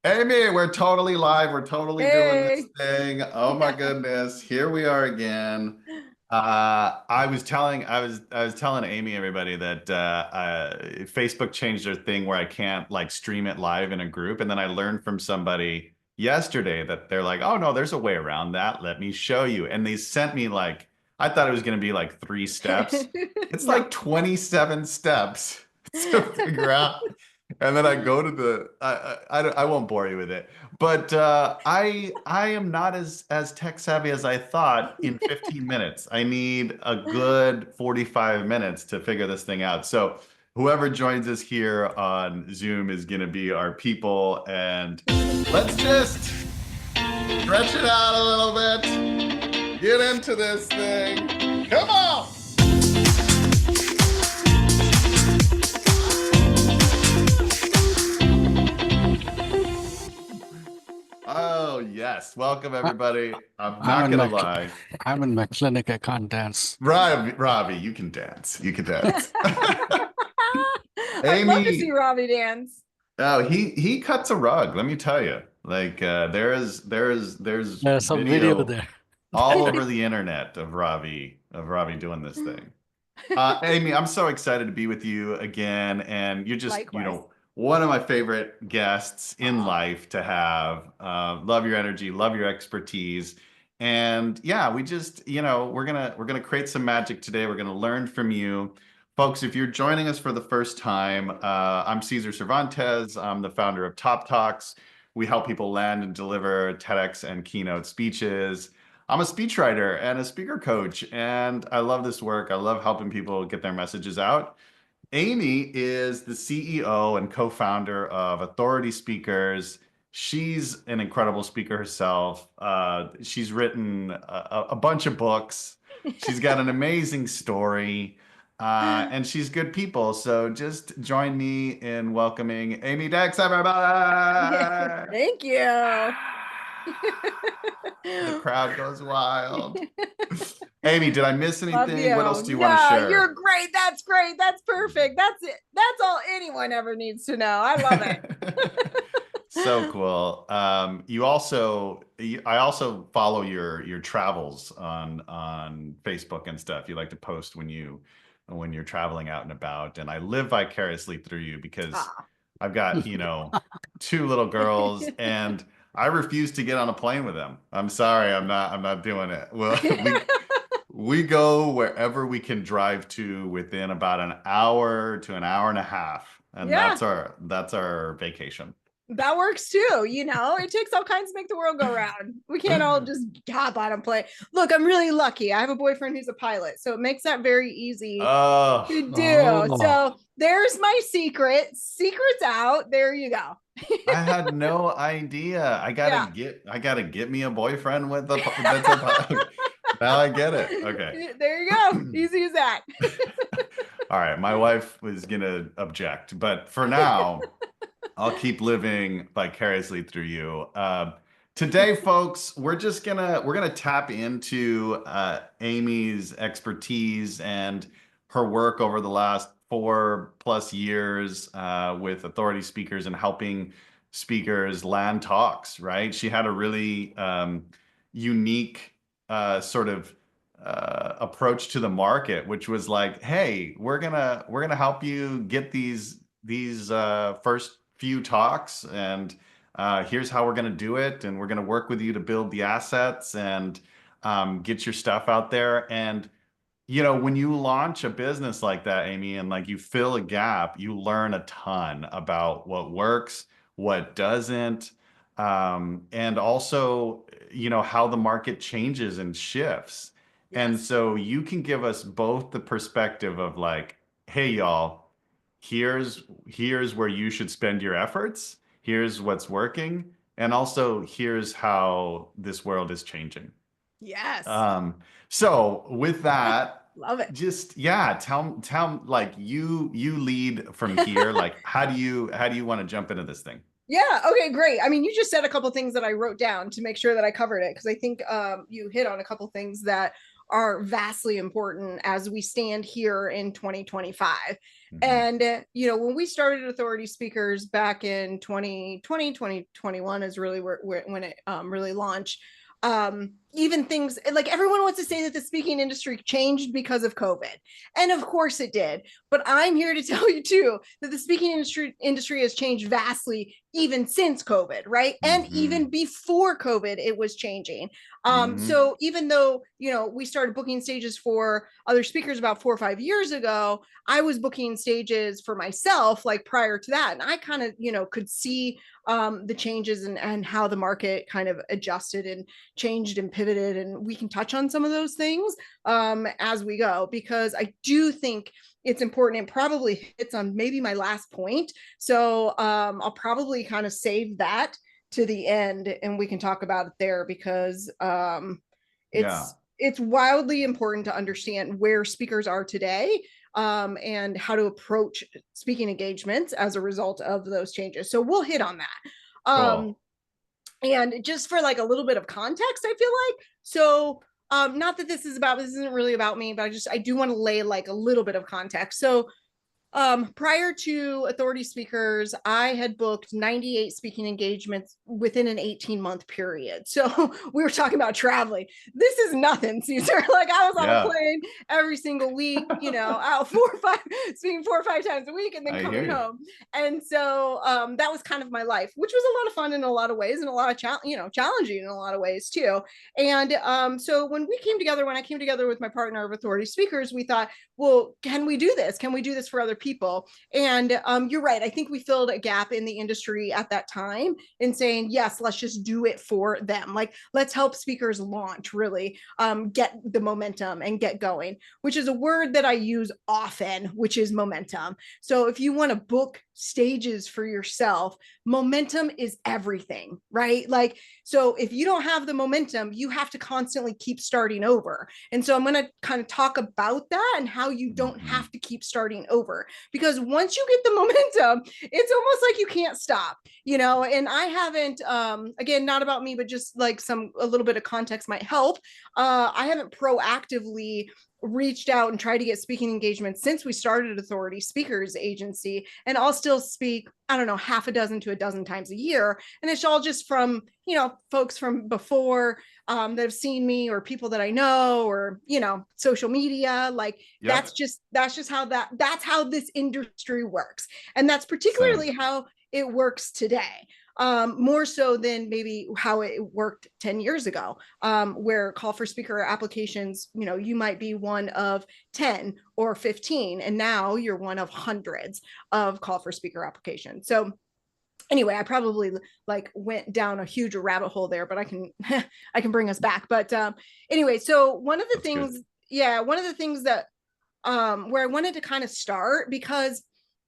Amy, we're totally live. We're totally doing this Hey. thing. Oh my Yeah. goodness. Here we are again. I was telling Amy everybody that Facebook changed their thing where I can't like stream it live in a group. And then I learned from somebody yesterday that they're like, oh no, there's a way around that. Let me show you. And they sent me like, I thought it was going to be like 3 steps. It's No. like 27 steps to figure out. And then I go to I won't bore you with it, but I am not as tech savvy as I thought in 15 minutes. I need a good 45 minutes to figure this thing out. So whoever joins us here on Zoom is going to be our people, and let's just stretch it out a little bit. Get into this thing. Come on. Oh, yes. Welcome, I, everybody. I'm I'm not in going to my lie. I'm in my clinic. I can't dance. Robbie, you can dance. You can dance. I'd love to see Amy, Robbie dance. oh, he cuts a rug, let me tell you. Like there's There's some video video there. all over the internet of Robbie doing this thing. Amy, I'm so excited to be with you again. And you're just, Likewise. one of my favorite guests in Aw. life to have. Love your energy, love your expertise. And yeah, we just, we're gonna create some magic today. We're gonna learn from you. Folks, if you're joining us for the first time, I'm Cesar Cervantes. I'm the founder of Top Talks. We help people land and deliver TEDx and keynote speeches. I'm a speechwriter and a speaker coach, and I love this work. I love helping people get their messages out. Amy is the CEO and co-founder of Authority Speakers. She's an incredible speaker herself. She's written a bunch of books. She's got an amazing story, and she's good people. So just join me in welcoming Amy Dex, everybody. Thank you. The crowd goes wild. Amy, did I miss Love anything? What else you. do you want to No, you're share? great. That's great. That's perfect. That's it. That's all anyone ever needs to know. I love So it. cool. I also follow your travels on Facebook and stuff. You like to post when you're traveling out and about, and I live vicariously through you because Ah. I've got, two little girls, and I refuse to get on a plane with them. I'm sorry, I'm not doing it. Well, we go wherever we can drive to within about an hour to an hour and a half, and Yeah. that's our vacation. That works too. It takes all kinds to make the world go round. We can't all just hop on a plane. Look, I'm really lucky. I have a boyfriend who's a pilot, so it makes that very easy Oh, to do. Oh, So there's my secret. Secret's out. There you go. I had no idea. Yeah. I gotta get me a boyfriend that's a now I get it. Okay. There you go. Easy as that. All right, my wife was gonna object, but for now, I'll keep living vicariously through you. Today, folks, we're gonna tap into Amy's expertise and her work over the last 4+ years with authority speakers and helping speakers land talks. Right? She had a really unique sort of approach to the market, which was like, "Hey, we're gonna help you get these first few talks, and here's how we're going to do it, and we're going to work with you to build the assets and get your stuff out there." And when you launch a business like that, Amy, and like you fill a gap, you learn a ton about what works, what doesn't, and also, how the market changes and shifts. And Yes. so you can give us both the perspective of like, hey, y'all, here's where you should spend your efforts. Here's what's working, and also here's how this world is changing. Yes. Um, so with that, Love it. just yeah, tell like you lead from here. Like how do you want to jump into this thing? Yeah. Okay, great. I mean, you just said a couple things that I wrote down to make sure that I covered it because I think you hit on a couple things that are vastly important as we stand here in 2025. Mhm. And, when we started Authority Speakers back in 2020, 2021 is really when it really launched. Even things like everyone wants to say that the speaking industry changed because of COVID. And of course it did. But I'm here to tell you too that the speaking industry has changed vastly even since COVID, right? And even Mhm. before COVID, it was changing. Mhm. So even though, we started booking stages for other speakers about 4 or 5 years ago, I was booking stages for myself like prior to that. And I kind of, could see the changes and how the market kind of adjusted and changed and pivoted. And we can touch on some of those things as we go, because I do think it's important and probably hits on maybe my last point. So I'll probably kind of save that to the end and we can talk about it there, because Yeah. it's wildly important to understand where speakers are today, and how to approach speaking engagements as a result of those changes. So we'll hit on that. Cool. And just for like a little bit of context, I feel like, so not that this isn't really about me, but I do want to lay like a little bit of context. So prior to Authority Speakers, I had booked 98 speaking engagements within an 18-month period. So we were talking about traveling. This is nothing, Cesar. Like I was on a Yeah. plane every single week, out 4 or 5, speaking 4 or 5 times a week and then I hear coming you. home. And so that was kind of my life, which was a lot of fun in a lot of ways and a lot of challenging in a lot of ways too. And so when I came together with my partner of Authority Speakers, we thought, well, can we do this? Can we do this for other people? And you're right. I think we filled a gap in the industry at that time in saying, yes, let's just do it for them. Like, let's help speakers launch, really get the momentum and get going, which is a word that I use often, which is momentum. So if you want to book stages for yourself, momentum is everything, right? Like, so if you don't have the momentum, you have to constantly keep starting over. And so I'm going to kind of talk about that and how you don't Mhm. have to keep starting over, because once you get the momentum, it's almost like you can't stop, and I haven't, again, not about me, but just like a little bit of context might help. I haven't proactively reached out and tried to get speaking engagements since we started Authority Speakers Agency. And I'll still speak, I don't know, half a dozen to a dozen times a year. And it's all just from, folks from before that have seen me, or people that I know, or, social media. Like Yep. that's just that's how this industry works. And that's Same. particularly how it works today. More so than maybe how it worked 10 years ago, where call for speaker applications, you might be one of 10 or 15, and now you're one of hundreds of call for speaker applications. So anyway, I probably like went down a huge rabbit hole there, but I can I can bring us back. But anyway, so That's good. one of the things that where I wanted to kind of start, because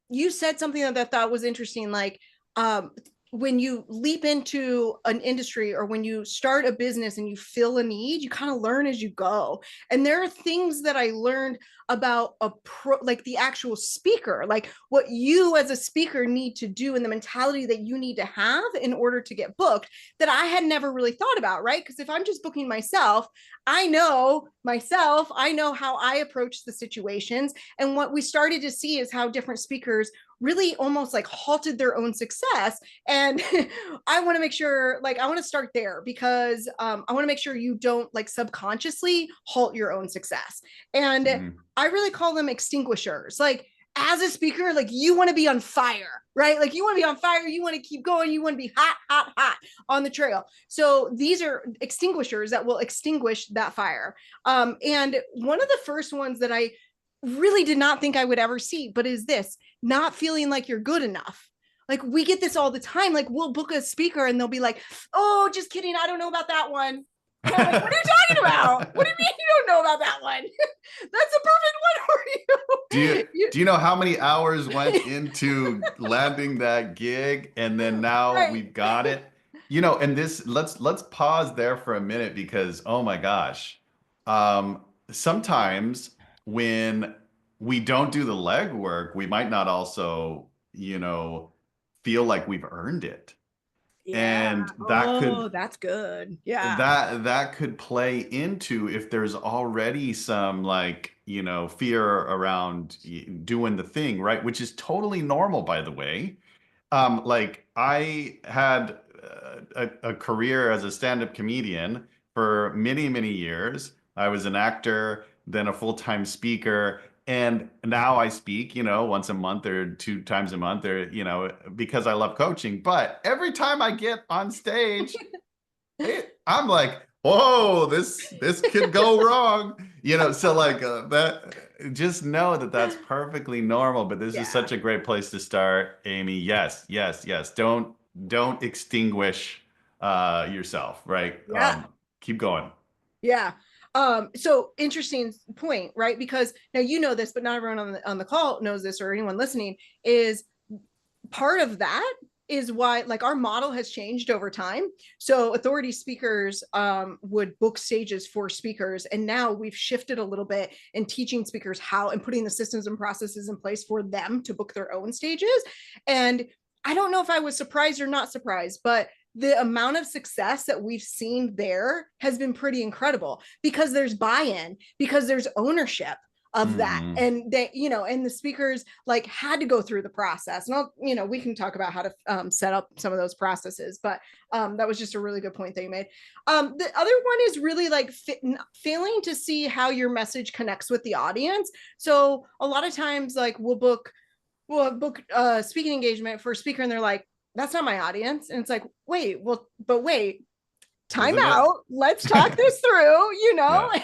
you said something that I thought was interesting, like um, when you leap into an industry or when you start a business and you fill a need, you kind of learn as you go. And there are things that I learned about like the actual speaker, like what you as a speaker need to do and the mentality that you need to have in order to get booked, that I had never really thought about, right? Because if I'm just booking myself, I know myself, I know how I approach the situations. And what we started to see is how different speakers really almost like halted their own success. And I want to make sure, like, I want to start there, because I want to make sure you don't like subconsciously halt your own success. And Mhm. I really call them extinguishers. Like, as a speaker, like you want to be on fire, right? Like you want to be on fire, you want to keep going, you want to be hot, hot, hot on the trail. So these are extinguishers that will extinguish that fire. And one of the first ones that I really did not think I would ever see, but is this: not feeling like you're good enough. Like we get this all the time. Like we'll book a speaker and they'll be like, "Oh, just kidding. I don't know about that one." And I'm like, "What are you talking about? What do you mean you don't know about that one? That's a perfect one Do you for you." do you know how many hours went into landing that gig, and then now Right. we've got it? And this, let's pause there for a minute, because oh my gosh. Sometimes when we don't do the legwork, we might not also, feel like we've earned it. Yeah. And Oh, that's good. Yeah. that could play into if there's already some, like, you know, fear around doing the thing, right? Which is totally normal, by the way. Like I had a career as a stand-up comedian for many, many years. I was an actor, then a full-time speaker, and now I speak, you know, once a month or two times a month, or, you know, because I love coaching. But every time I get on stage, I'm like, whoa, this could go wrong, you know. So like that, just know that that's perfectly normal. But this is Yeah. such a great place to start, Amy. Yes, yes, yes. Don't extinguish yourself, right? Yeah. Keep going. Yeah. So interesting point, right? Because now you know this, but not everyone on the call knows this, or anyone listening, is part of that is why like our model has changed over time. So authority speakers would book stages for speakers, and now we've shifted a little bit in teaching speakers how and putting the systems and processes in place for them to book their own stages. And I don't know if I was surprised or not surprised, but the amount of success that we've seen there has been pretty incredible, because there's buy-in, because there's ownership of that. Hmm. And they, you know, and the speakers like had to go through the process. And I'll, you know, we can talk about how to set up some of those processes, but that was just a really good point that you made. The other one is really like failing to see how your message connects with the audience. So a lot of times like we'll book speaking engagement for a speaker, and they're like, that's not my audience. And it's like, wait, well, but wait, time Isn't it? out, let's talk this through, you know. Yeah.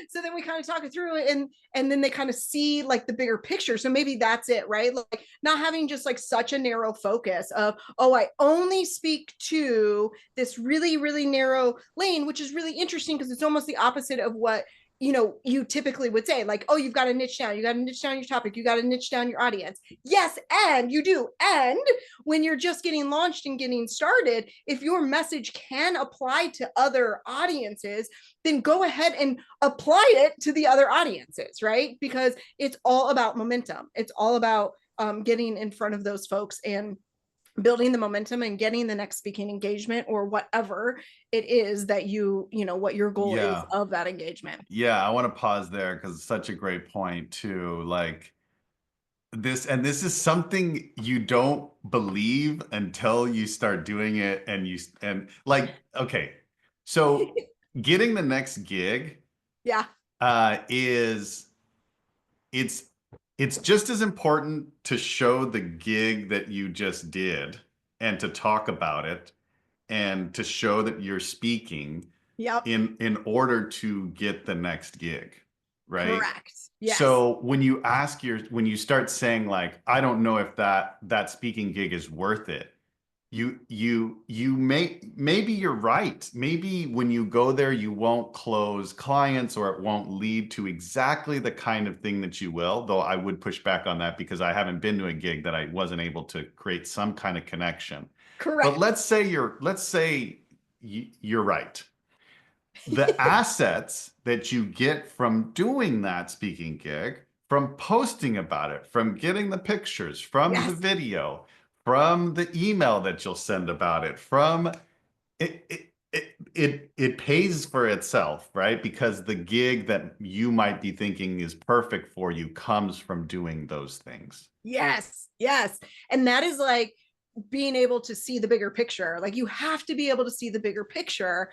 So then we kind of talk it through, and then they kind of see like the bigger picture. So maybe that's it, right? Like not having just like such a narrow focus of, oh, I only speak to this really, really narrow lane, which is really interesting because it's almost the opposite of what, you know, you typically would say, like, oh, you've got to niche down, you got to niche down your topic, you got to niche down your audience. Yes, and you do. And when you're just getting launched and getting started, if your message can apply to other audiences, then go ahead and apply it to the other audiences, right? Because it's all about momentum. It's all about getting in front of those folks and building the momentum and getting the next speaking engagement, or whatever it is that you know, what your goal is Yeah. of that engagement. Yeah. I want to pause there because it's such a great point too. Like, this is something you don't believe until you start doing it, and like, okay, so getting the next gig Yeah. is it's it's just as important to show the gig that you just did and to talk about it and to show that you're speaking Yep. in order to get the next gig, right? Correct. Yes. So when you start saying like, I don't know if that speaking gig is worth it, maybe you're right. Maybe when you go there, you won't close clients, or it won't lead to exactly the kind of thing that you will. Though I would push back on that because I haven't been to a gig that I wasn't able to create some kind of connection. But Correct. let's say you're right. The assets that you get from doing that speaking gig, from posting about it, from getting the pictures, from the Yes. video, from the email that you'll send about it, from it pays for itself, right? Because the gig that you might be thinking is perfect for you comes from doing those things. Yes. Yes. And that is like being able to see the bigger picture. Like you have to be able to see the bigger picture,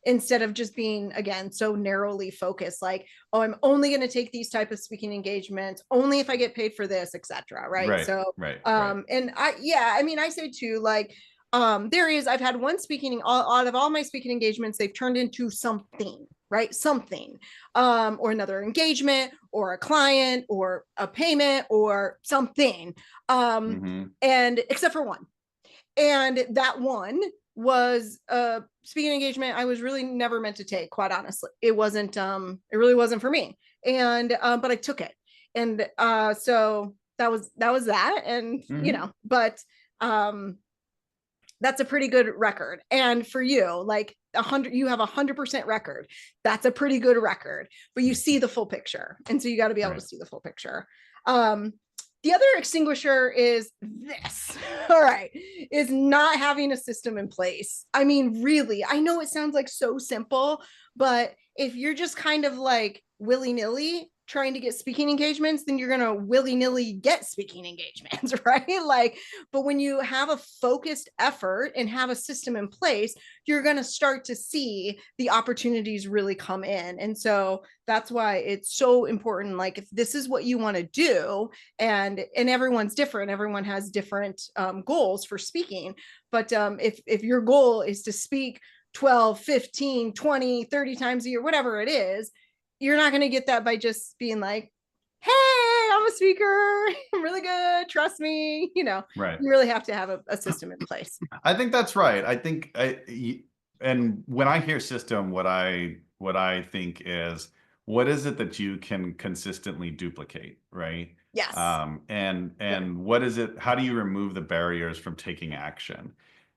instead of just being, again, so narrowly focused, like, oh, I'm only going to take these type of speaking engagements only if I get paid for this, etc. Right. Right, So right, right. and I mean, I say too, like, I've had one speaking, out of all my speaking engagements, they've turned into something, right? Something, or another engagement, or a client, or a payment, or something. Hmm. And except for one. And that one was a speaking engagement I was really never meant to take, quite honestly. It really wasn't for me. And but I took it. And so that was that. And you Hmm. know, but um that's a pretty good record. And for you, like 100, you have 100% record. That's a pretty good record, but you see the full picture. And so you got to be able to Right. see the full picture. Um, the other extinguisher is this. All right. Is not having a system in place. I mean, really, I know it sounds like so simple, but if you're just kind of like willy nilly, trying to get speaking engagements, then you're going to willy-nilly get speaking engagements, right? Like, but when you have a focused effort and have a system in place, you're going to start to see the opportunities really come in. And so that's why it's so important. Like, if this is what you want to do, and everyone's different, everyone has different goals for speaking. But if your goal is to speak 12, 15, 20, 30 times a year, whatever it is, you're not going to get that by just being like, hey, I'm a speaker, I'm really good, trust me. Right. You really have to have a system in place. I think that's right. I think and when I hear system, what I think is, what is it that you can consistently duplicate, right? Yes. And what is it, how do you remove the barriers from taking action?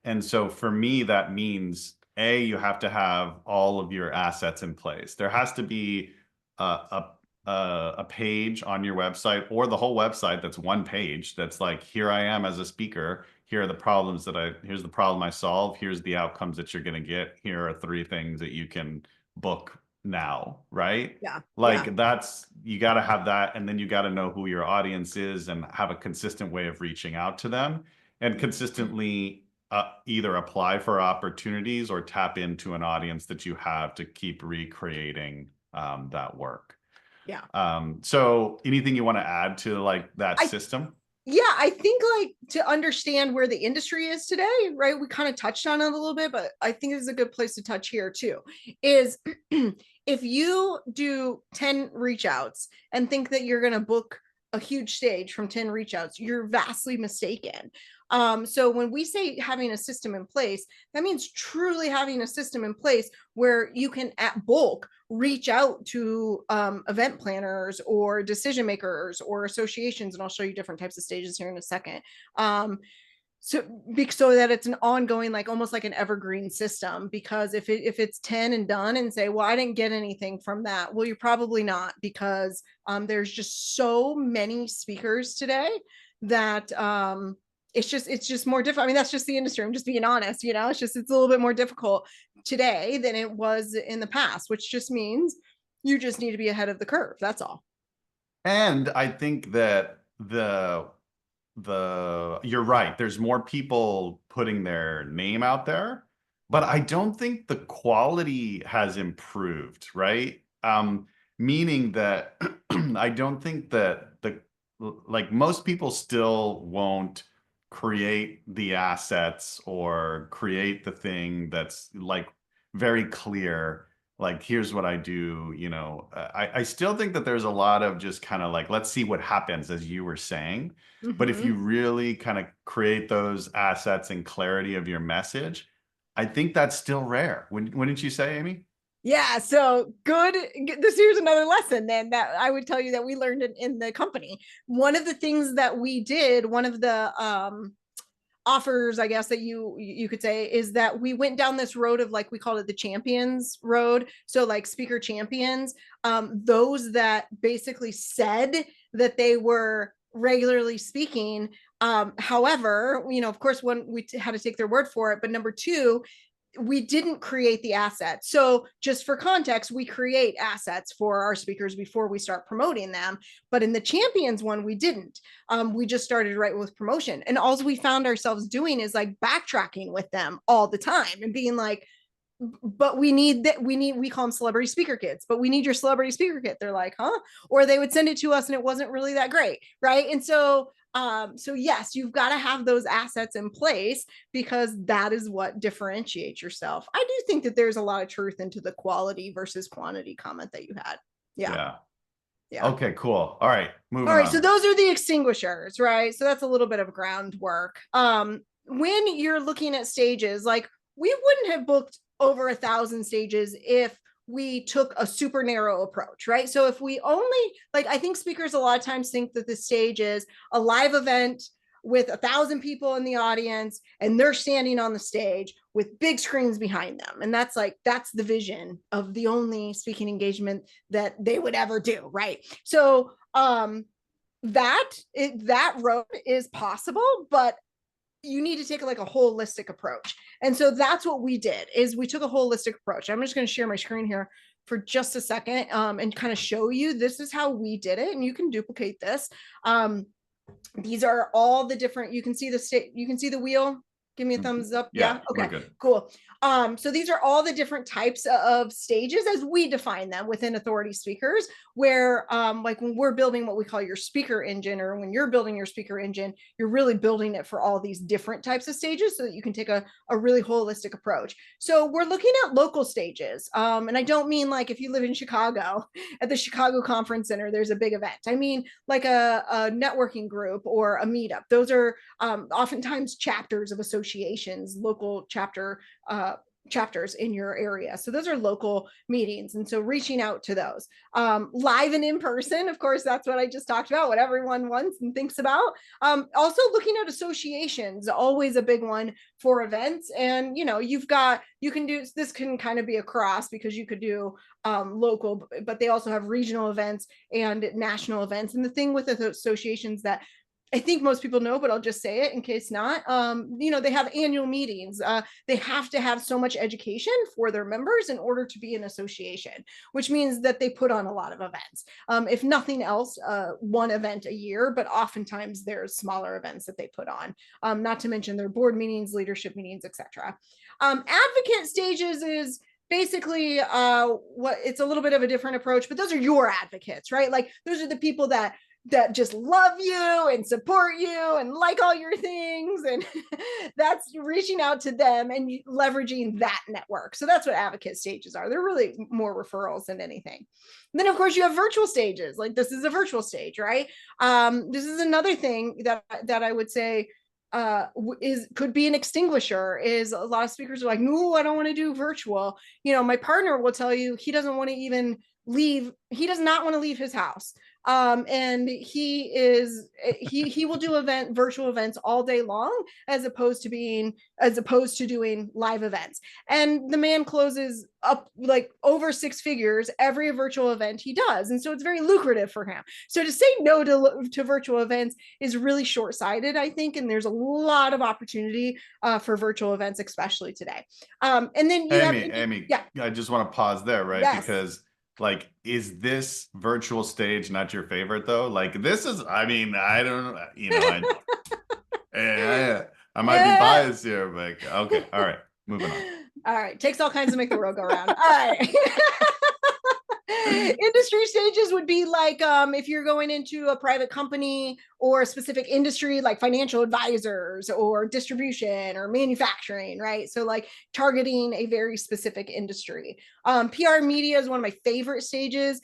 And so for me, that means you have to have all of your assets in place. There has to be a page on your website, or the whole website that's one page that's like, here I am as a speaker. Here's the problem I solve. Here's the outcomes that you're going to get. Here are 3 things that you can book now, right? Yeah. Like, that's, you got to have that. And then you got to know who your audience is and have a consistent way of reaching out to them, and consistently either apply for opportunities or tap into an audience that you have to keep recreating that work. Yeah. So anything you want to add to like that system? Yeah, I think, like, to understand where the industry is today, right? We kind of touched on it a little bit, but I think it's a good place to touch here too, is if you do 10 reach outs and think that you're going to book a huge stage from 10 reach outs, you're vastly mistaken. So when we say having a system in place, that means truly having a system in place where you can at bulk reach out to event planners or decision makers or associations. And I'll show you different types of stages here in a second. So that it's an ongoing, like almost like an evergreen system, because if it's 10 and done and say, well, I didn't get anything from that, well, you're probably not, because there's just so many speakers today that it's just more difficult. I mean, that's just the industry. I'm just being honest, it's a little bit more difficult today than it was in the past, which just means you just need to be ahead of the curve. That's all. And I think that you're right. There's more people putting their name out there, but I don't think the quality has improved, right? Meaning that I don't think that like, most people still won't create the assets or create the thing that's like very clear. Like, here's what I do, I still think that there's a lot of just kind of like, let's see what happens, as you were saying. But if you really kind of create those assets and clarity of your message, I think that's still rare. Wouldn't you say, Amy? Yeah, so good. Here's another lesson then that I would tell you that we learned in the company. One of the things that we did, one of the offers, I guess, that you could say, is that we went down this road of, like, we called it the champions road. So like speaker champions, those that basically said that they were regularly speaking. However, of course, one, we had to take their word for it, but number two, we didn't create the assets. So just for context, we create assets for our speakers before we start promoting them. But in the champions one, we didn't. We just started right with promotion. And all we found ourselves doing is like backtracking with them all the time and being like, but we need that. We call them celebrity speaker kits, but we need your celebrity speaker kit. They're like, huh? Or they would send it to us and it wasn't really that great. Right. And so yes, you've got to have those assets in place, because that is what differentiates yourself. I do think that there's a lot of truth into the quality versus quantity comment that you had. Yeah. Okay, cool. All right, moving All right, on. so those are the extinguishers, right? So that's a little bit of groundwork. When you're looking at stages, like, we wouldn't have booked over 1,000 stages if we took a super narrow approach, right? So if we only, like, I think speakers a lot of times think that the stage is a live event with 1,000 people in the audience and they're standing on the stage with big screens behind them. And that's the vision of the only speaking engagement that they would ever do, right? So that road is possible, but you need to take like a holistic approach. And so that's what we did, is we took a holistic approach. I'm just going to share my screen here for just a second and kind of show you this is how we did it, and you can duplicate this. These are all the different, you can see the state, you can see the wheel. Give me a thumbs up. Yeah. Okay, cool. So these are all the different types of stages as we define them within authority speakers, where like when we're building what we call your speaker engine, or when you're building your speaker engine, you're really building it for all these different types of stages so that you can take a really holistic approach. So we're looking at local stages. And I don't mean like if you live in Chicago at the Chicago Conference Center, there's a big event. I mean like a networking group or a meetup. Those are oftentimes chapters of associations, local chapters in your area. So those are local meetings. And so reaching out to those live and in person, of course, that's what I just talked about, what everyone wants and thinks about. Also looking at associations, always a big one for events. And, you know, you can do, this can kind of be a cross because you could do local, but they also have regional events and national events. And the thing with the associations that I think most people know, but I'll just say it in case not. You know, they have annual meetings. They have to have so much education for their members in order to be an association, which means that they put on a lot of events. If nothing else, one event a year, but oftentimes there's smaller events that they put on, not to mention their board meetings, leadership meetings, etc. Advocate stages is basically what it's a little bit of a different approach, but those are your advocates, right? Like those are the people that just love you and support you and like all your things, and that's reaching out to them and leveraging that network. So that's what advocate stages are. They're really more referrals than anything. And then of course you have virtual stages, like this is a virtual stage, right? This is another thing that I would say could be an extinguisher. Is a lot of speakers are like, no, I don't want to do virtual. You know, my partner will tell you he doesn't want to even leave. He does not want to leave his house. And he will do virtual events all day long, as opposed to doing live events. And the man closes up like over 6 figures every virtual event he does. And so it's very lucrative for him. So to say no to virtual events is really short-sighted, I think. And there's a lot of opportunity for virtual events, especially today. And then you Amy, yeah. I just want to pause there, right? Yes. Because like, is this virtual stage not your favorite though? Like this is, I mean, I don't know, you know, I might be biased here, but okay. All right. Moving on. All right. Takes all kinds to make the world go round. All right. Industry stages would be like if you're going into a private company or a specific industry, like financial advisors or distribution or manufacturing, right? So like targeting a very specific industry. PR media is one of my favorite stages.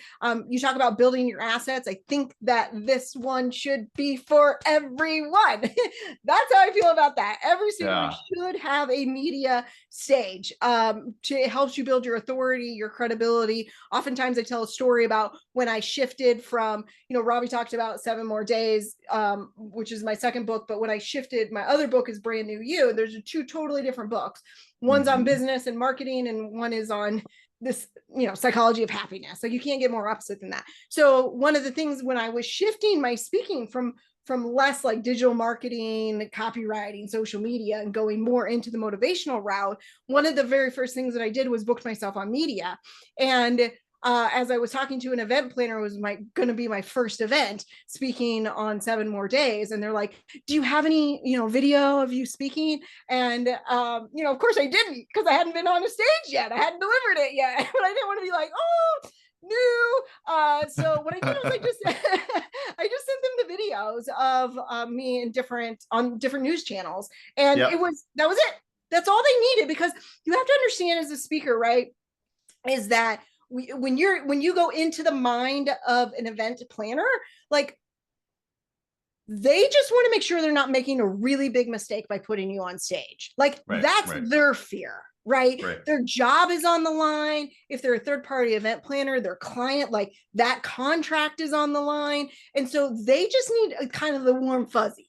You talk about building your assets. I think that this one should be for everyone. That's how I feel about that. Every speaker should have a media stage to help you build your authority, your credibility. Oftentimes I tell a story about when I shifted from, you know, Robbie talked about 7 More Days, which is my second book, but when I shifted, my other book is Brand New You. There's 2 totally different books. One's on business and marketing, and one is on this, you know, psychology of happiness. Like you can't get more opposite than that. So one of the things when I was shifting my speaking from less like digital marketing, copywriting, social media, and going more into the motivational route, one of the very first things that I did was booked myself on media. And as I was talking to an event planner, it was going to be my first event speaking on 7 More Days. And they're like, do you have any, you know, video of you speaking? And, you know, of course I didn't, because I hadn't been on a stage yet. I hadn't delivered it yet. But I didn't want to be like, oh, no. So what I did was I just sent them the videos of me in on different news channels. And that was it. That's all they needed, because you have to understand as a speaker, right, is that when you go into the mind of an event planner, like they just want to make sure they're not making a really big mistake by putting you on stage. Like that's their fear, right? Their job is on the line. If they're a third-party event planner, their client, like that contract is on the line. And so they just need kind of the warm fuzzies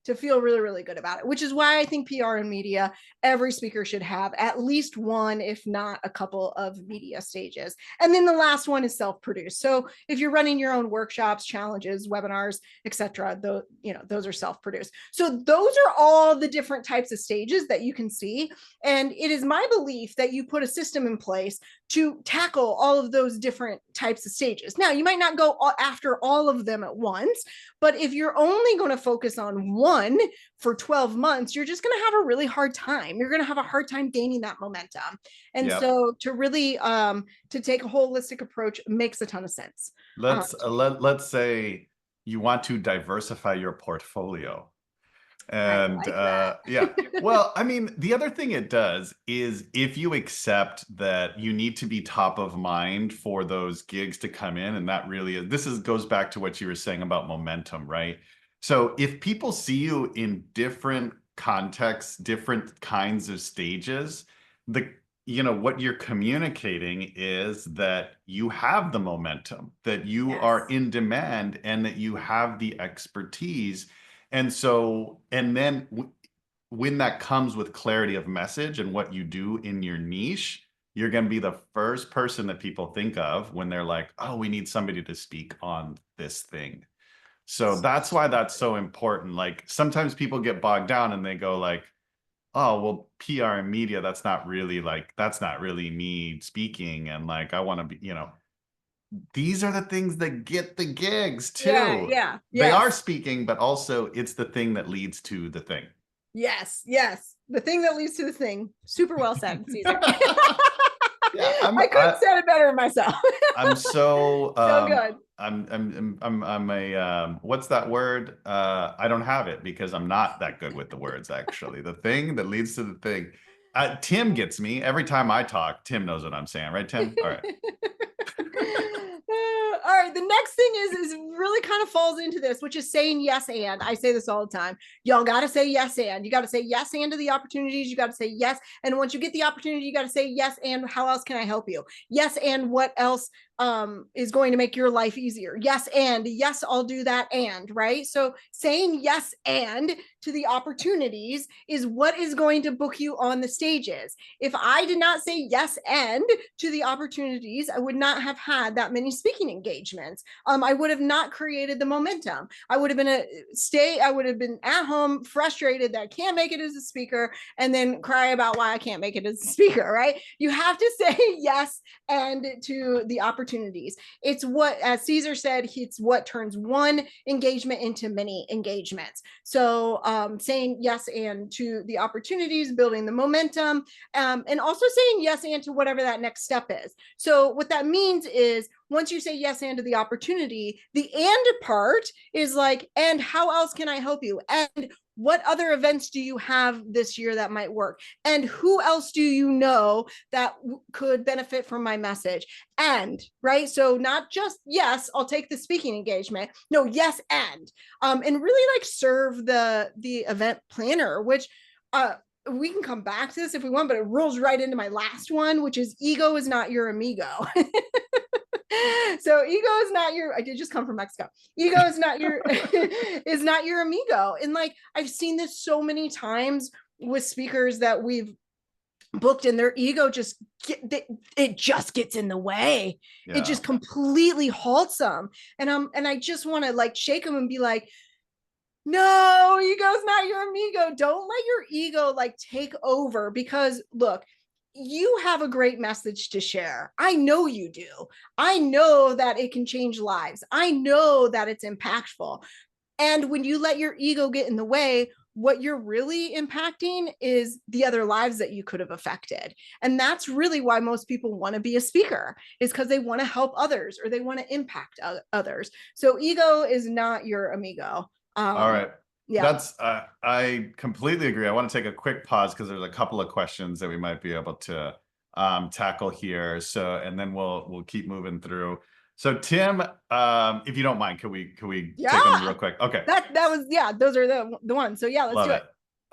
to feel really, really good about it, which is why I think PR and media, every speaker should have at least one, if not a couple of media stages. And then the last one is self-produced. So if you're running your own workshops, challenges, webinars, etc., those are self-produced. So those are all the different types of stages that you can see. And it is my belief that you put a system in place to tackle all of those different types of stages. Now, you might not go after all of them at once, but if you're only going to focus on one for 12 months, you're just going to have a really hard time. You're going to have a hard time gaining that momentum. And Yep. so to really to take a holistic approach makes a ton of sense. Let's say you want to diversify your portfolio. I And like that. yeah, well, I mean, the other thing it does is if you accept that you need to be top of mind for those gigs to come in, and that really is, this is goes back to what you were saying about momentum, right? So if people see you in different contexts, different kinds of stages, the what you're communicating is that you have the momentum, that you are Yes. in demand, and that you have the expertise. And so, and then when that comes with clarity of message and what you do in your niche, you're going to be the first person that people think of when they're like, oh, we need somebody to speak on this thing. So that's why that's so important. Like sometimes people get bogged down and they go like, oh, well, PR and media, that's not really me speaking. And like, I want to be, these are the things that get the gigs Yeah, too. yeah, They are yes. speaking, but also it's the thing that leads to the thing. Yes, yes. The thing that leads to the thing. Super well said, Cesar. Yeah, I couldn't say it better myself. I'm so So good. I'm a what's that word? I don't have it because I'm not that good with the words actually. The thing that leads to the thing. Tim gets me every time I talk. Tim knows what I'm saying, right, Tim? All right. All right. The next thing is really kind of falls into this, which is saying yes and. I say this all the time. Y'all got to say yes and. You got to say yes and to the opportunities. You got to say yes. And once you get the opportunity, you got to say yes and how else can I help you? Yes and what else is going to make your life easier? Yes and yes, I'll do that and, right? So saying yes and to the opportunities is what is going to book you on the stages. If I did not say yes and to the opportunities, I would not have had that many speaking engagements. I would have not created the momentum. I would have been at home frustrated that I can't make it as a speaker and then cry about why I can't make it as a speaker, right? You have to say yes and to the opportunities. It's what, as Cesar said, it's what turns one engagement into many engagements. So saying yes and to the opportunities, building the momentum, and also saying yes and to whatever that next step is. So what that means is once you say yes and to the opportunity, the and part is like, and how else can I help you? And what other events do you have this year that might work? And who else do you know that could benefit from my message? And right, so not just yes, I'll take the speaking engagement. No, yes, and really like serve the event planner, which we can come back to this if we want, but it rolls right into my last one, which is ego is not your amigo. So ego is not your, I did just come from Mexico. Ego is not your is not your amigo. And like I've seen this so many times with speakers that we've booked and their ego it just gets in the way. Yeah. It just completely halts them. And I just want to like shake them and be like, no, ego's not your amigo. Don't let your ego like take over, because look, you have a great message to share. I know you do. I know that it can change lives. I know that it's impactful. And when you let your ego get in the way, what you're really impacting is the other lives that you could have affected. And that's really why most people want to be a speaker, is because they want to help others or they want to impact others. So ego is not your amigo. All right. Yeah. That's I completely agree. I want to take a quick pause because there's a couple of questions that we might be able to tackle here. So, and then we'll keep moving through. So Tim, if you don't mind, can we take them real quick? Okay. That was, yeah, those are the ones. So yeah, let's do it.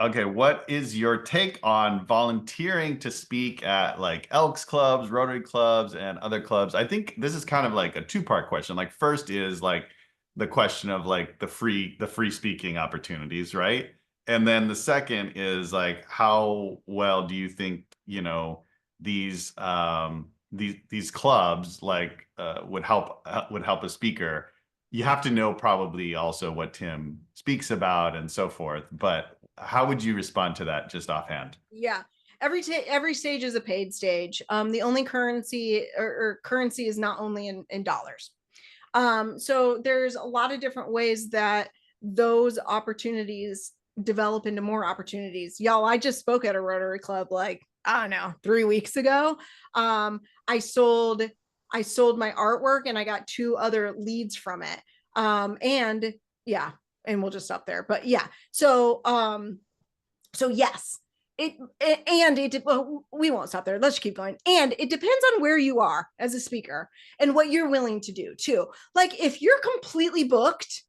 Okay, what is your take on volunteering to speak at like Elks clubs, Rotary clubs, and other clubs? I think this is kind of like a two-part question. Like first is like the question of like the free speaking opportunities, right? And then the second is like how well do you think, these clubs like would help a speaker? You have to know probably also what Tim speaks about and so forth, but how would you respond to that just offhand? Yeah. every stage is a paid stage. The only currency or currency is not only in dollars. So there's a lot of different ways that those opportunities develop into more opportunities. Y'all, I just spoke at a Rotary Club like, I don't know, 3 weeks ago. I sold my artwork and I got 2 other leads from it. And yeah, and we'll just stop there. But yeah, so yes, well, we won't stop there. Let's keep going. And it depends on where you are as a speaker and what you're willing to do too. Like if you're completely booked,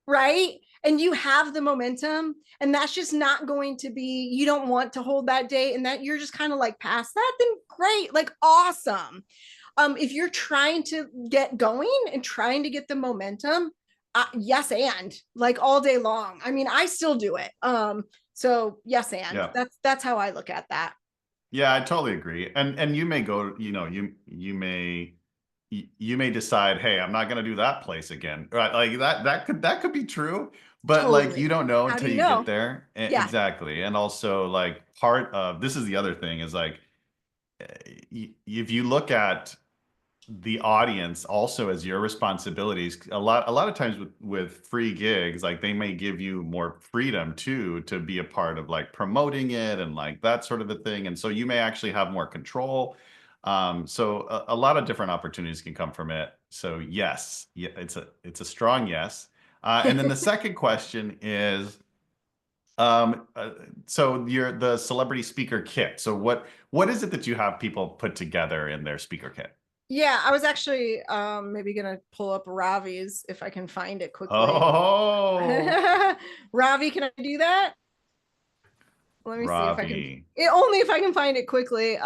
right, and you have the momentum and that's just not going to be, you don't want to hold that day and that you're just kind of like past that, then great, like awesome. If you're trying to get going and trying to get the momentum, yes, and like all day long. I mean, I still do it. So yes, and Yeah. that's how I look at that. Yeah, I totally agree. And you may go, you may decide, hey, I'm not going to do that place again. Right? Like that could be true, but like you Totally. don't know How do until you you get know? there. Yeah. Exactly. And also like part of this is the other thing is like if you look at the audience also as your responsibilities, a lot of times with free gigs, like they may give you more freedom too to be a part of like promoting it and like that sort of a thing, and so you may actually have more control. So a lot of different opportunities can come from it. So yes, yeah, it's a strong yes. And then the second question is, so you're the celebrity speaker kit. So what is it that you have people put together in their speaker kit? Yeah, I was actually maybe gonna pull up Ravi's if I can find it quickly. Oh, Ravi, can I do that? Let me see if I can, Ravi. only if I can find it quickly. Let's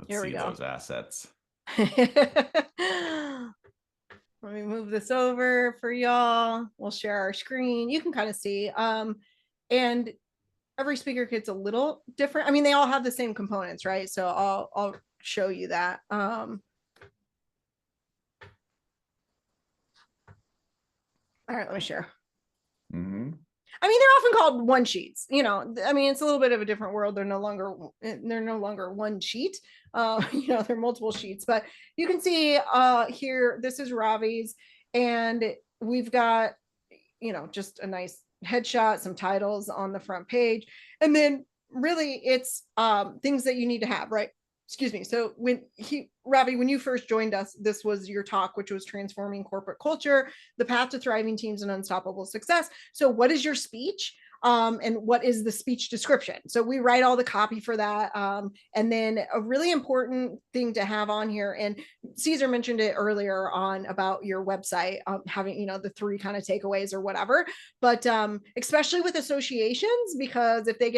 Here we see go. those assets. Let me move this over for y'all. We'll share our screen. You can kind of see. And every speaker kit's a little different. I mean, they all have the same components, right? So I'll show you that. All right, let me share. Mm-hmm. I mean, they're often called one sheets. I mean, it's a little bit of a different world. They're no longer one sheet. They're multiple sheets. But you can see here, this is Ravi's, and we've got just a nice headshot, some titles on the front page, and then really it's things that you need to have, right? Excuse me. So Ravi, when you first joined us, this was your talk, which was transforming corporate culture, the path to thriving teams and unstoppable success. So what is your speech? And what is the speech description? So we write all the copy for that. And then a really important thing to have on here, and Cesar mentioned it earlier on about your website, having, the 3 kind of takeaways or whatever, but especially with associations, because if they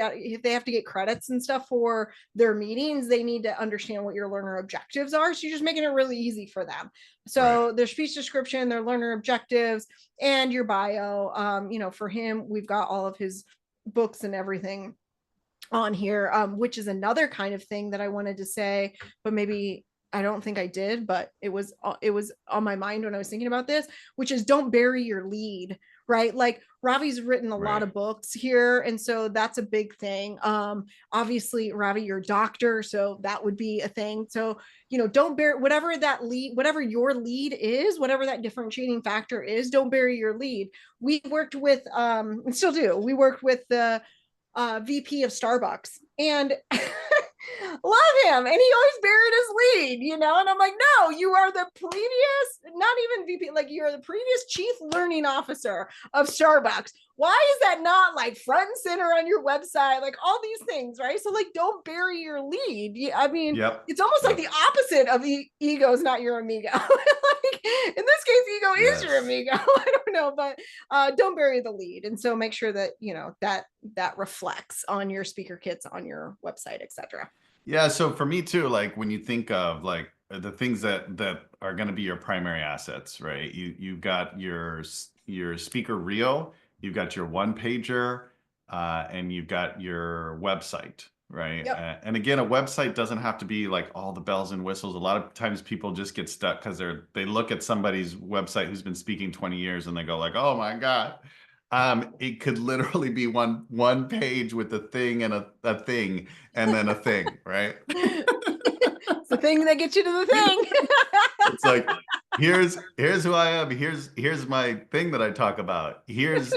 have to get credits and stuff for their meetings, they need to understand what your learner objectives are. So you're just making it really easy for them. So Right. their speech description, their learner objectives, and your bio. For him, we've got all of his books and everything on here, which is another kind of thing that I wanted to say, but maybe I don't think I did, but it was on my mind when I was thinking about this, which is don't bury your lead, right? Like Ravi's written a lot Right. of books here, and so that's a big thing. Obviously, Ravi, you're a doctor, so that would be a thing. So don't bury whatever that lead, whatever your lead is, whatever that differentiating factor is. Don't bury your lead. We worked with, and still do. We worked with the VP of Starbucks, and love him, and he always buried his lead, and I'm like, no, you are the previous, not even VP, like you're the previous chief learning officer of Starbucks. Why is that not like front and center on your website? Like all these things, right? So like, don't bury your lead. I mean, Yep. it's almost like the opposite of ego is not your amigo. Like in this case, ego is your Yes. amigo. I don't know, but don't bury the lead. And so make sure that that reflects on your speaker kits, on your website, etc. Yeah, so for me too, like when you think of like the things that are going to be your primary assets, right? You've got your speaker reel, you've got your one pager, and you've got your website, right? Yep. And again, a website doesn't have to be like all the bells and whistles. A lot of times people just get stuck because they look at somebody's website who's been speaking 20 years and they go like, oh my God. It could literally be one page with a thing and a thing and then a thing, right? It's the thing that gets you to the thing. It's like, here's who I am. Here's my thing that I talk about. Here's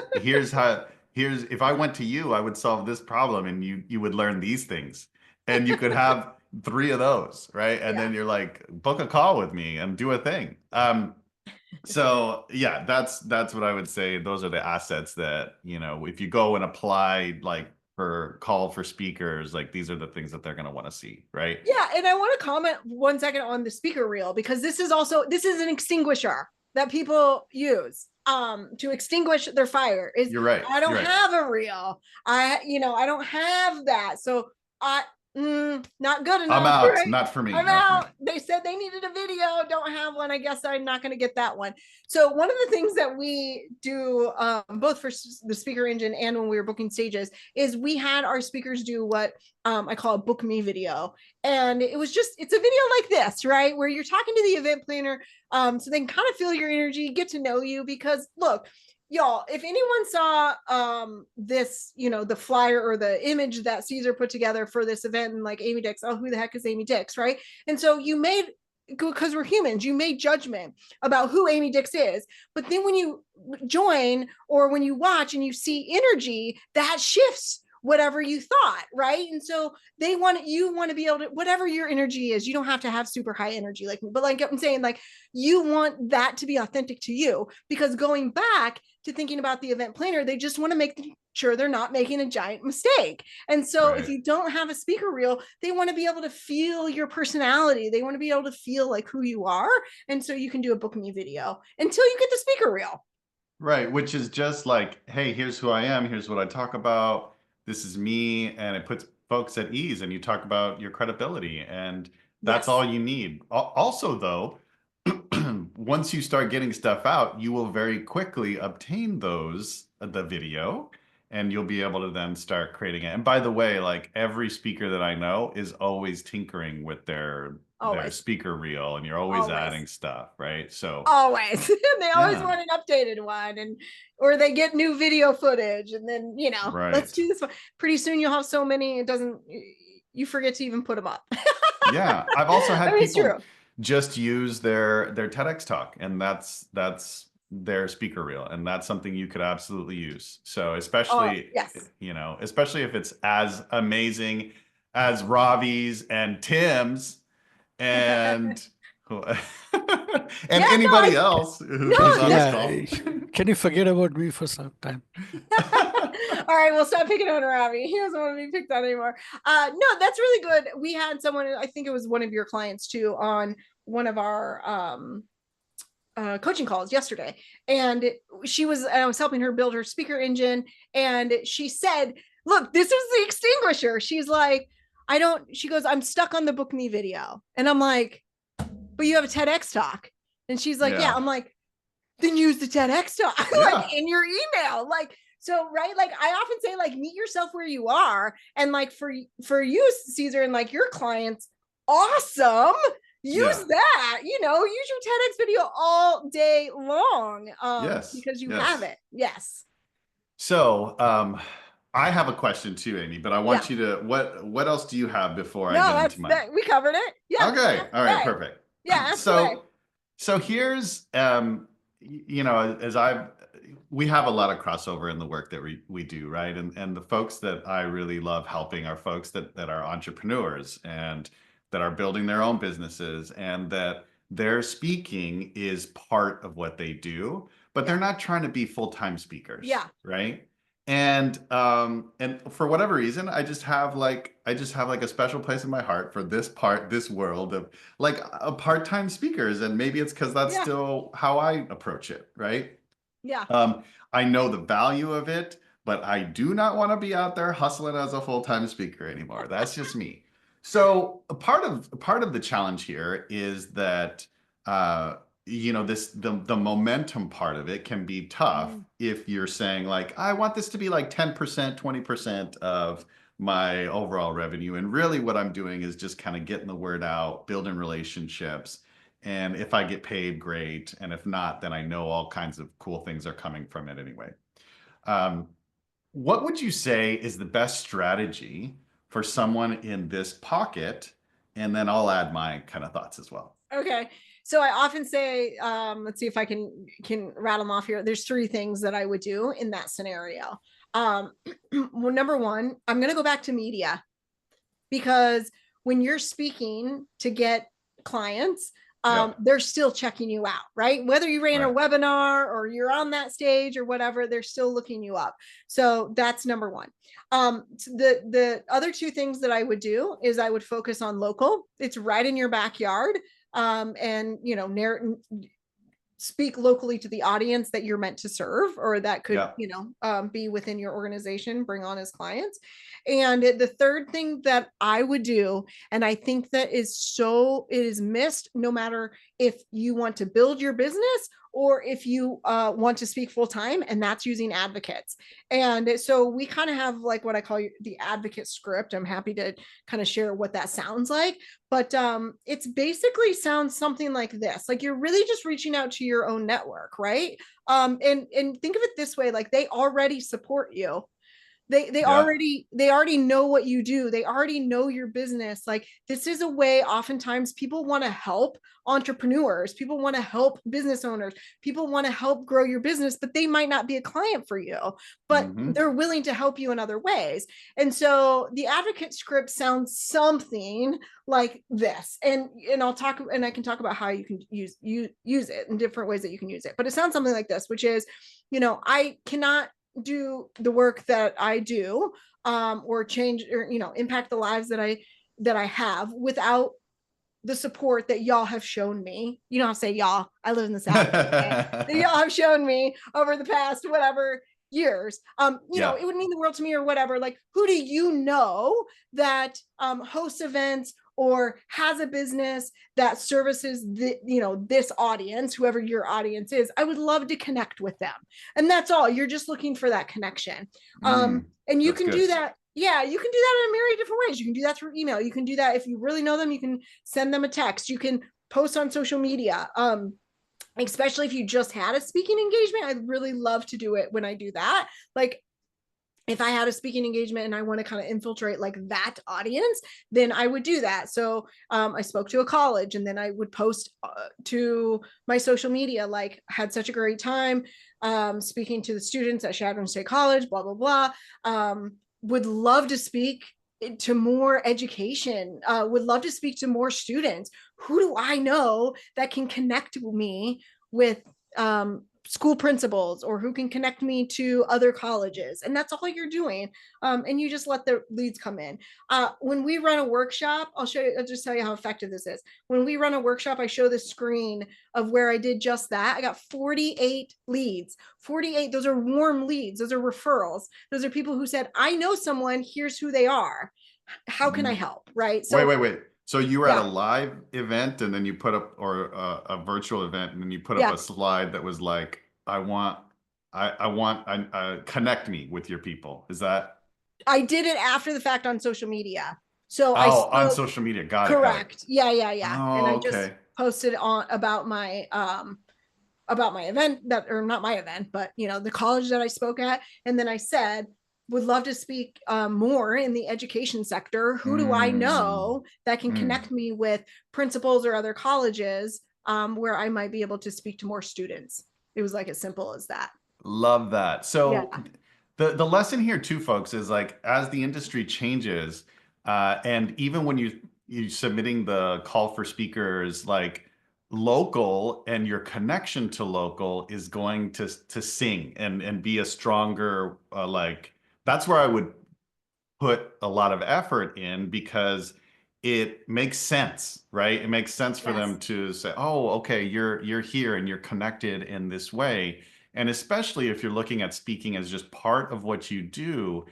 how here's if I went to you, I would solve this problem and you would learn these things. And you could have three of those, right? And Yeah. then you're like, book a call with me and do a thing. So yeah, that's what I would say. Those are the assets that, if you go and apply like for call for speakers, like these are the things that they're going to want to see, right? Yeah, and I want to comment 1 second on the speaker reel, because this is an extinguisher that people use to extinguish their fire. Is You're right. I don't You're right. have a reel. I don't have that. So I not good enough. I'm out. Right? Not for me. I'm Not for me. out. They said they needed a video. Don't have one. I guess I'm not going to get that one. So one of the things that we do, both for the speaker engine and when we were booking stages, is we had our speakers do what I call a book me video. And it's a video like this, right? Where you're talking to the event planner, so they can kind of feel your energy, get to know you. Because look, y'all, if anyone saw this, the flyer or the image that Cesar put together for this event, and like Amy Dix, oh, who the heck is Amy Dix, right? And so because we're humans, you made judgment about who Amy Dix is. But then when you join or when you watch and you see energy, that shifts whatever you thought, right? And so you want to be able to, whatever your energy is, you don't have to have super high energy like me, but like I'm saying, like you want that to be authentic to you, because going back to thinking about the event planner, they just want to make sure they're not making a giant mistake. And so if you don't have a speaker reel, they want to be able to feel your personality. They want to be able to feel like who you are. And so you can do a book me video until you get the speaker reel. Right. Which is just like, hey, here's who I am. Here's what I talk about. This is me. And it puts folks at ease, and you talk about your credibility, and that's all you need. Also, though, once you start getting stuff out, you will very quickly obtain the video, and you'll be able to then start creating it. And by the way, like every speaker that I know is always tinkering with their speaker reel, and you're always adding stuff, right? So always they always want an updated one, or they get new video footage, and then let's do this one. Pretty soon you'll have so many you forget to even put them up. Yeah, I've also had people just use their TEDx talk, and that's their speaker reel, and that's something you could absolutely use. So especially especially if it's as amazing as Ravi's and Tim's and anybody else who's on this call. Can you forget about me for some time? All right, we'll stop picking on Ravi. He doesn't want to be picked on anymore. No, that's really good. We had someone, I think it was one of your clients too, on one of our coaching calls yesterday, and I was helping her build her speaker engine, and she said, look, this is the extinguisher. She's like, she goes, I'm stuck on the book me video. And I'm like, but you have a TEDx talk. And she's like, yeah. I'm like, then use the TEDx talk like in your email. Like, so, right. Like I often say, like, meet yourself where you are. And like for you, Cesar, and like your clients, awesome. Use that, use your TEDx video all day long. Because you have it. Yes. So, I have a question too, Amy, but I want you to, what else do you have before I get into mine? We covered it. Yeah. Okay. All right. Perfect. Yeah. So here's, we have a lot of crossover in the work that we do, right? And the folks that I really love helping are folks that are entrepreneurs and that are building their own businesses, and that their speaking is part of what they do, but they're not trying to be full-time speakers. Yeah. Right. And for whatever reason, I just have like a special place in my heart for this world of like a part-time speakers. And maybe it's because that's still how I approach it. Right. Yeah. I know the value of it, but I do not want to be out there hustling as a full-time speaker anymore. That's just me. So a part of the challenge here is that the momentum part of it can be tough if you're saying like, I want this to be like 10%, 20% of my overall revenue. And really what I'm doing is just kind of getting the word out, building relationships. And if I get paid, great. And if not, then I know all kinds of cool things are coming from it anyway. Um, what would you say is the best strategy for someone in this pocket? And then I'll add my kind of thoughts as well. Okay. So I often say, let's see if I can rattle them off here. There's three things that I would do in that scenario. Well, number one, I'm going to go back to media, because when you're speaking to get clients, Yep. they're still checking you out, right? Whether you ran a Right. webinar or you're on that stage or whatever, they're still looking you up. So that's number one. The other two things that I would do is I would focus on local. It's right in your backyard. And speak locally to the audience that you're meant to serve, or that could, Yep. be within your organization, bring on as clients. And the third thing that I would do, and I think that it is missed, no matter if you want to build your business or if you want to speak full time, and that's using advocates. And so we kind of have like what I call the advocate script. I'm happy to kind of share what that sounds like. But it's basically sounds something like this. Like you're really just reaching out to your own network, right? And think of it this way, like they already support you. They Yep. already know what you do. They already know your business. Like this is a way, oftentimes people want to help entrepreneurs, people want to help business owners, people want to help grow your business, but they might not be a client for you, but Mm-hmm. they're willing to help you in other ways. And so the advocate script sounds something like this. And I'll talk, and I can talk about how you can use it in different ways that you can use it. But it sounds something like this, which is, I cannot do the work that I do, or change, or impact the lives that I have, without the support that y'all have shown me. You know how to say y'all. I live in the South. Okay? That y'all have shown me over the past whatever years. Yeah. It would mean the world to me, or whatever. Like, who do you know that hosts events or has a business that services this audience, whoever your audience is? I would love to connect with them. And that's all. You're just looking for that connection. And you That's can do good. that. Yeah, you can do that in a myriad of different ways. You can do that through email. You can do that if you really know them. You can send them a text. You can post on social media. Especially if you just had a speaking engagement, I'd really love to do it when I do that. Like, if I had a speaking engagement and I want to kind of infiltrate like that audience, then I would do that. So I spoke to a college, and then I would post to my social media, like, had such a great time speaking to the students at Chadron State College, blah, blah, blah. Would love to speak to more education, would love to speak to more students. Who do I know that can connect me with school principals, or who can connect me to other colleges? And that's all you're doing. And you just let the leads come in. When we run a workshop, I'll just tell you how effective this is. When we run a workshop, I show the screen of where I did just that. I got 48 leads. 48, those are warm leads. Those are referrals. Those are people who said, I know someone, here's who they are. How can I Mm. help? Right. Wait, So wait, wait. So you were at a yeah, live event and then you put up, or a virtual event, and then you put up yeah. a slide that was like, I want, connect me with your people. Is that? I did it after the fact on social media. So I Oh, on spoke. social media. Got it. Got it. Correct. Yeah, yeah, yeah. And Oh, I just okay. posted on about my event, that, or not my event, but the college that I spoke at. And then I said, would love to speak more in the education sector. Who do I Mm, know that can mm. connect me with principals or other colleges, where I might be able to speak to more students? It was like as simple as that. Love that. Yeah. So the lesson here too, folks, is like as the industry changes, and even when you submitting the call for speakers, like local and your connection to local is going to sing and be a stronger like that's where I would put a lot of effort in because it makes sense, right? It makes sense for them Yes. to say, "Oh, okay, you're here and you're connected in this way." And especially if you're looking at speaking as just part of what you do,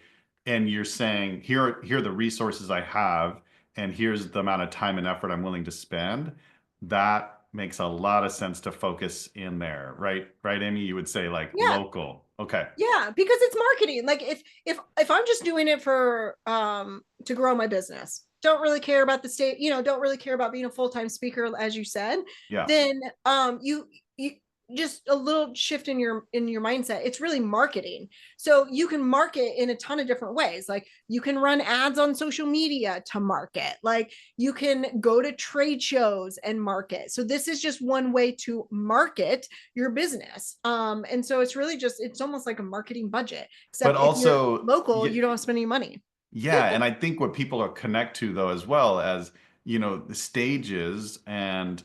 and you're saying, here are the resources I have, and here's the amount of time and effort I'm willing to spend, that makes a lot of sense to focus in there, right? Right, Amy? You would say like Yeah. local. Okay. Yeah, because it's marketing. Like, if I'm just doing it for to grow my business, don't really care about the don't really care about being a full-time speaker, as you said, Yeah. then you just a little shift in your mindset. It's really marketing. So you can market in a ton of different ways. Like you can run ads on social media to market. Like you can go to trade shows and market. So this is just one way to market your business. And so it's really just, it's almost like a marketing budget, But except if you're also, local, yeah, you don't spend any money. yeah, and I think what people are connect to though as well as, the stages and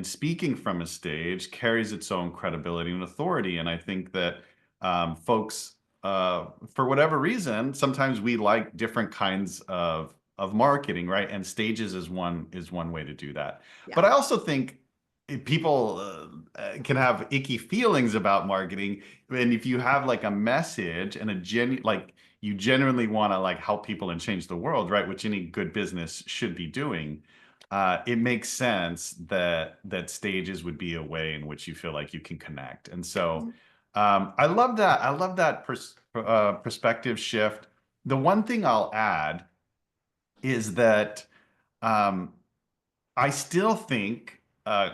speaking from a stage carries its own credibility and authority. And I think that folks, for whatever reason, sometimes we like different kinds of marketing, right? And stages is one way to do that. But Yeah. I also think people can have icky feelings about marketing, and if you have like a message and a like you genuinely want to like help people and change the world, right? Which any good business should be doing. It makes sense that stages would be a way in which you feel like you can connect. And so I love that. I love that perspective shift. The one thing I'll add is that um, I still think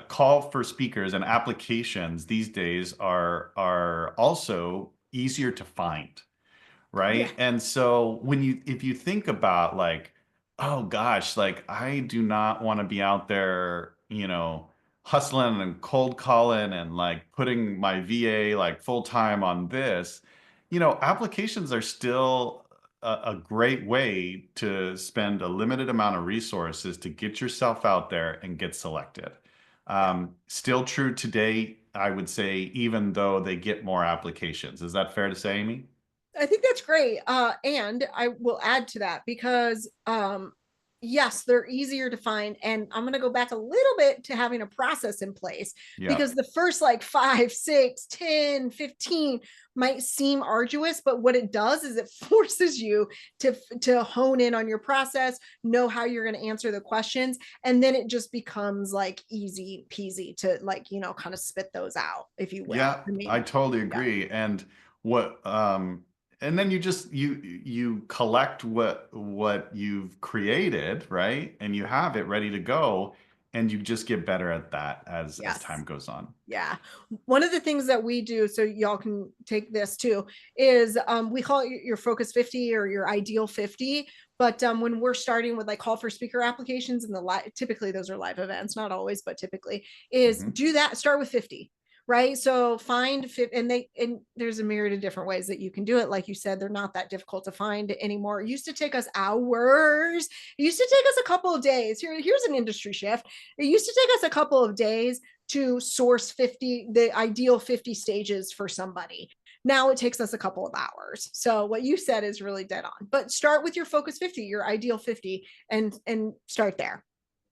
call for speakers and applications these days are also easier to find, Yeah. right? And so if you think about like, oh gosh, like I do not want to be out there, hustling and cold calling and like putting my VA like full time on this, applications are still a great way to spend a limited amount of resources to get yourself out there and get selected. Yeah. Still true today, I would say, even though they get more applications. Is that fair to say, Amy? I think that's great. And I will add to that because yes, they're easier to find. And I'm gonna go back a little bit to having a process in place Yeah. because the first like 5, 6, 10, 15 might seem arduous, but what it does is it forces you to hone in on your process, know how you're gonna answer the questions, and then it just becomes like easy peasy to like, kind of spit those out, if you will. Yeah, I I mean, totally yeah. agree. What and then you collect what you've created, right? And you have it ready to go, and you just get better at that as Yes. time goes on. Yeah. One of the things that we do, so y'all can take this too, is we call it your focus 50 or your ideal 50. But when we're starting with like call for speaker applications and the live, typically those are live events, not always, but typically is Mhm. do that, start with 50. Right. So find fit and there's a myriad of different ways that you can do it. Like you said, they're not that difficult to find anymore. It used to take us hours. It used to take us a couple of days. Here's an industry shift. It used to take us a couple of days to source 50, the ideal 50 stages for somebody. Now it takes us a couple of hours. So what you said is really dead on. But start with your focus 50, your ideal 50, and start there.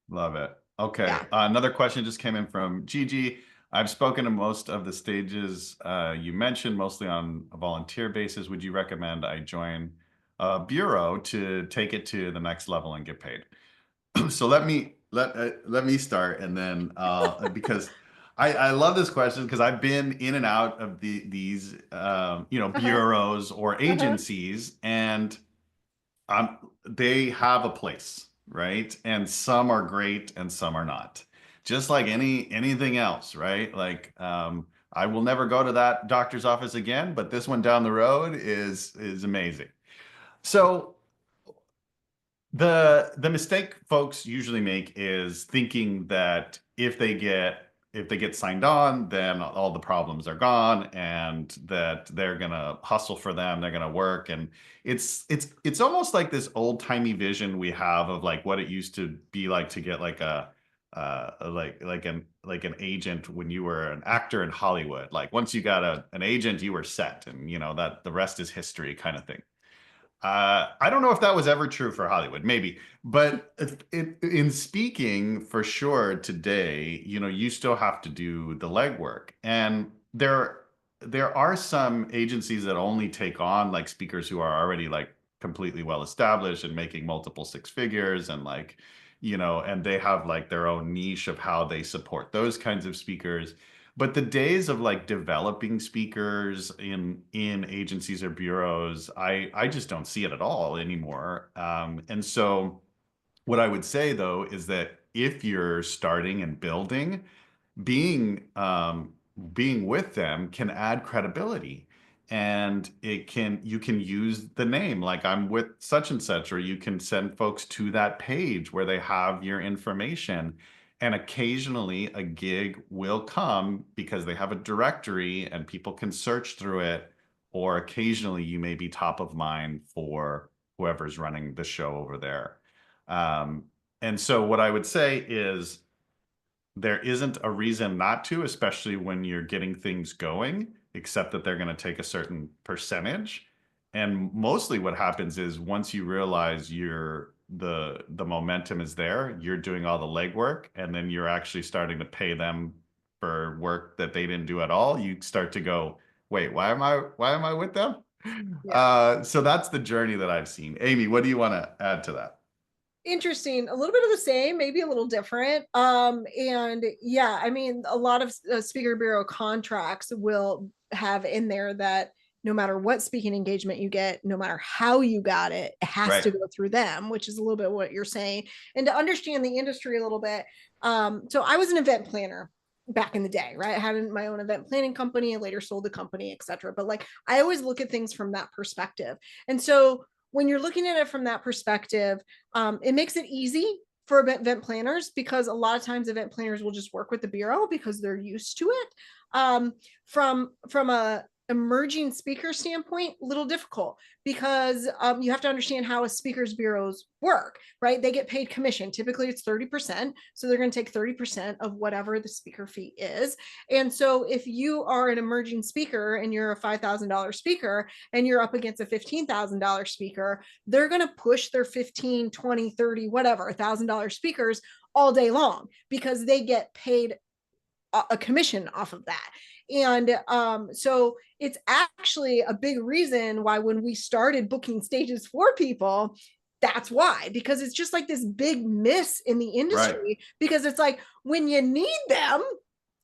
Love it. Okay. Yeah. Another question just came in from Gigi. I've spoken to most of the stages you mentioned, mostly on a volunteer basis. Would you recommend I join a bureau to take it to the next level and get paid? So let me start, and then because I love this question because I've been in and out of these Uh-huh. bureaus or Uh-huh. agencies, and they have a place, right? And some are great and some are not. Just like anything else, right? Like I will never go to that doctor's office again, but this one down the road is amazing. So the mistake folks usually make is thinking that if they get signed on, then all the problems are gone, and that they're gonna hustle for them, they're gonna work, and it's almost like this old-timey vision we have of like what it used to be like to get like an agent when you were an actor in Hollywood. Like once you got an agent, you were set, and that the rest is history kind of thing. I don't know if that was ever true for Hollywood, maybe, but in speaking for sure today, you still have to do the legwork, and there are some agencies that only take on like speakers who are already like completely well established and making multiple six figures, and like and they have like their own niche of how they support those kinds of speakers. But the days of like developing speakers in agencies or bureaus, I just don't see it at all anymore. And so what I would say though is that if you're starting and building, being with them can add credibility, and you can use the name, like I'm with such and such, or you can send folks to that page where they have your information. And occasionally a gig will come because they have a directory and people can search through it, or occasionally you may be top of mind for whoever's running the show over there. um, and so what I would say is there isn't a reason not to, especially when you're getting things going, except that they're going to take a certain percentage. And mostly what happens is once you realize the momentum is there, you're doing all the legwork, and then you're actually starting to pay them for work that they didn't do at all. You start to go, wait, why am I with them? Yeah. So that's the journey that I've seen. Amy, what do you want to add to that? Interesting, a little bit of the same, maybe a little different. And yeah, I mean, a lot of speaker bureau contracts will have in there that no matter what speaking engagement you get, no matter how you got it, it has Right. to go through them, which is a little bit what you're saying. And to understand the industry a little bit, so I was an event planner back in the day, right? I had my own event planning company and later sold the company, etc. But like I always look at things from that perspective. And so when you're looking at it from that perspective, it makes it easy for event planners because a lot of times event planners will just work with the bureau because they're used to it. From a emerging speaker standpoint, a little difficult because you have to understand how a speaker's bureaus work, right? They get paid commission. Typically it's 30%. So they're going to take 30% of whatever the speaker fee is. And so if you are an emerging speaker and you're a $5,000 speaker and you're up against a $15,000 speaker, they're going to push their 15, 20, 30, whatever, $1,000 speakers all day long because they get paid a commission off of that. And so it's actually a big reason why when we started booking stages for people, that's why, because it's just like this big miss in the industry. Right. Because it's like when you need them,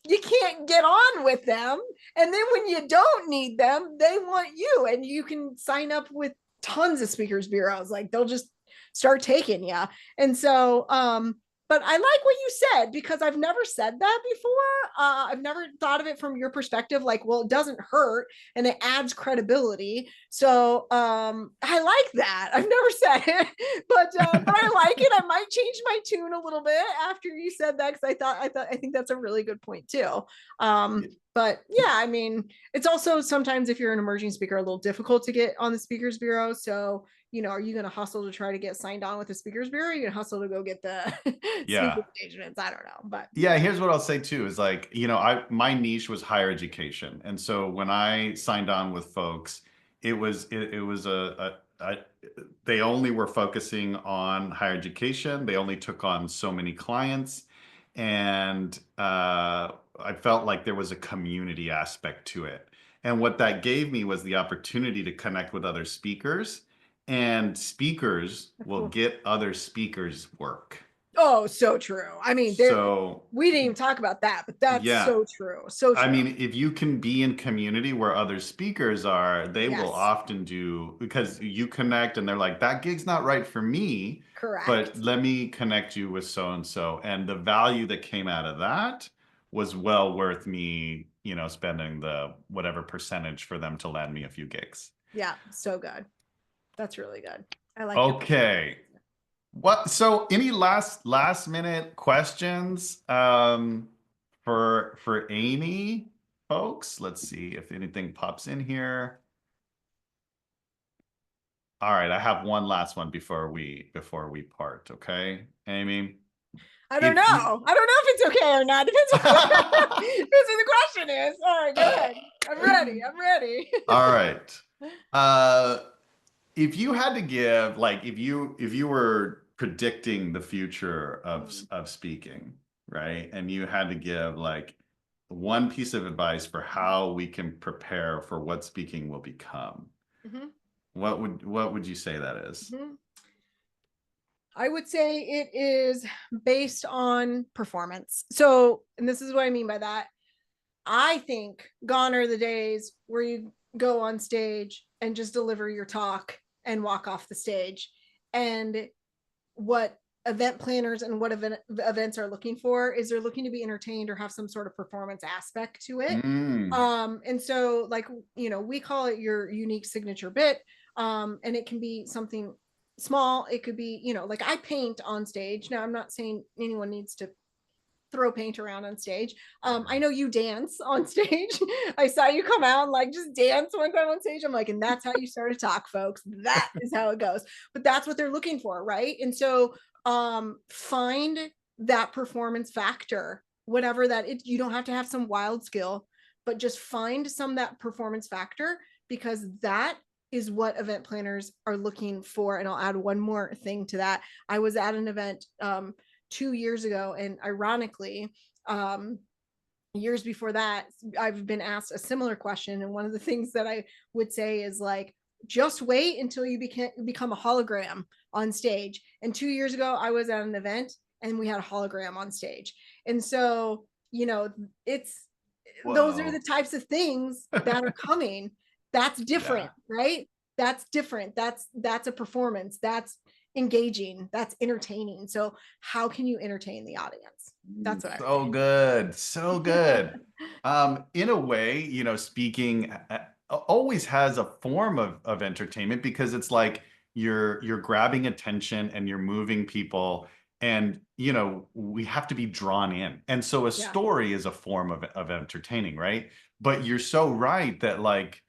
you can't get on with them. And then when you don't need them, they want you. And you can sign up with tons of speakers bureaus. Like they'll just start taking you. And so, but I like what you said because I've never said that before. I've never thought of it from your perspective, like, well, it doesn't hurt and it adds credibility. So I like that. I've never said it, but I like it. I might change my tune a little bit after you said that because I think that's a really good point too. But yeah, I mean, it's also sometimes if you're an emerging speaker, a little difficult to get on the speakers bureau. So are you going to hustle to try to get signed on with the speakers bureau? Or are you going to hustle to go get the Yeah. speaking engagements? I don't know, but Yeah, here's what I'll say too is like, my niche was higher education. And so when I signed on with folks, it was they only were focusing on higher education. They only took on so many clients. And I felt like there was a community aspect to it. And what that gave me was the opportunity to connect with other speakers, and speakers will get other speakers work. oh, so true. I mean, So we didn't even talk about that, but that's yeah, so true. So I true. mean, if you can be in community where other speakers are, they will Yes, often do, because you connect and they're like, that gig's not right for me, but correct. let me connect you with so and so. And the value that came out of that was well worth me, spending the whatever percentage for them to land me a few gigs. Yeah, so good. That's really good. I like your Okay. So any last minute questions for Amy, folks? Let's see if anything pops in here. All right, I have one last one before we part, okay? Amy, I don't know. if you I don't know if it's okay or not. Depends on depends what the question is. All right, go ahead. I'm ready. I'm ready. All right. Uh if you had to give, like, if you were predicting the future of speaking, right? And you had to give like one piece of advice for how we can prepare for what speaking will become, Mhm, what would you say that is? mhm. I would say it is based on performance. So, and this is what I mean by that. I think gone are the days where you go on stage and just deliver your talk and walk off the stage. And what event planners and what events are looking for is they're looking to be entertained or have some sort of performance aspect to it. And so like, you know, we call it your unique signature bit. And it can be something small. It could be, you know, like I paint on stage. Now, I'm not saying anyone needs to throw paint around on stage. I know you dance on stage. I saw you come out and like just dance one time on stage. I'm like, and that's how you start to talk, folks. That is how it goes. But that's what they're looking for, right? And so find that performance factor, whatever that is. You don't have to have some wild skill, but just find some that performance factor, because that is what event planners are looking for. And I'll add one more thing to that. I was at an event 2 years ago, and ironically, years before that, I've been asked a similar question. And one of the things that I would say is like, just wait until you become a hologram on stage. And 2 years ago, I was at an event and we had a hologram on stage. And so, you know, those are the types of things that are coming. That's different, right? That's different. That's a performance. That's engaging. That's entertaining. So how can you entertain the audience? That's what so good. So good. In a way, you know, speaking always has a form of entertainment, because it's like you're grabbing attention and you're moving people, and you know, we have to be drawn in. And so a story is a form of entertaining, right? But you're so right that like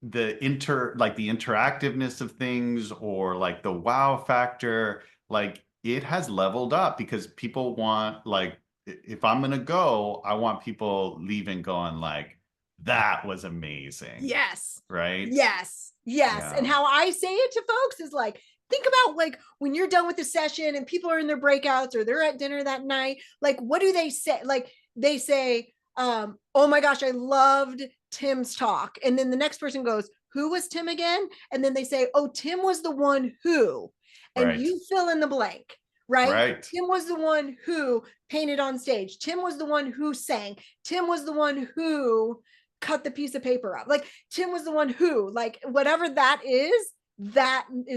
the interactiveness of things, or like the wow factor, like it has leveled up, because people want, like, if I'm gonna go, I want people leaving going like, that was amazing. Yes. Right. Yes. And how I say it to folks is like, think about like when you're done with the session and people are in their breakouts or they're at dinner that night, like what do they say? Like they say, oh my gosh, I loved Tim's talk. And then the next person goes, who was Tim again? And then they say, oh, Tim was the one who, and you fill in the blank, right? Tim was the one who painted on stage. Tim was the one who sang. Tim was the one who cut the piece of paper up. Like Tim was the one who, like whatever that is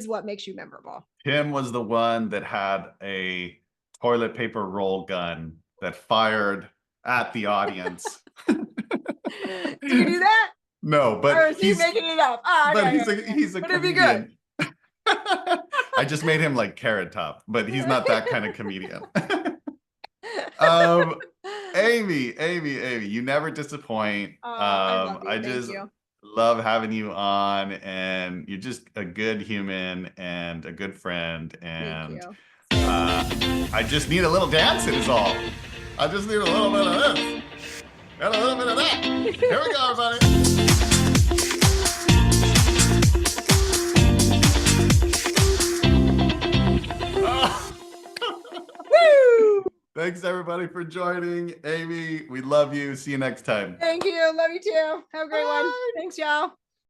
what makes you memorable. Tim was the one that had a toilet paper roll gun that fired at the audience. Do you do that? No, but or is he's making it up. But he's a comedian. I just made him like Carrot Top, but he's not that kind of comedian. Amy, you never disappoint. I love you. I just love having you on, and you're just a good human and a good friend. And I just need a little dancing is all. I just need a little bit of this and a little bit of that. Here we go, everybody. Thanks everybody for joining. Amy, we love you. See you next time. Thank you. Love you too. Have a great one. Thanks, y'all.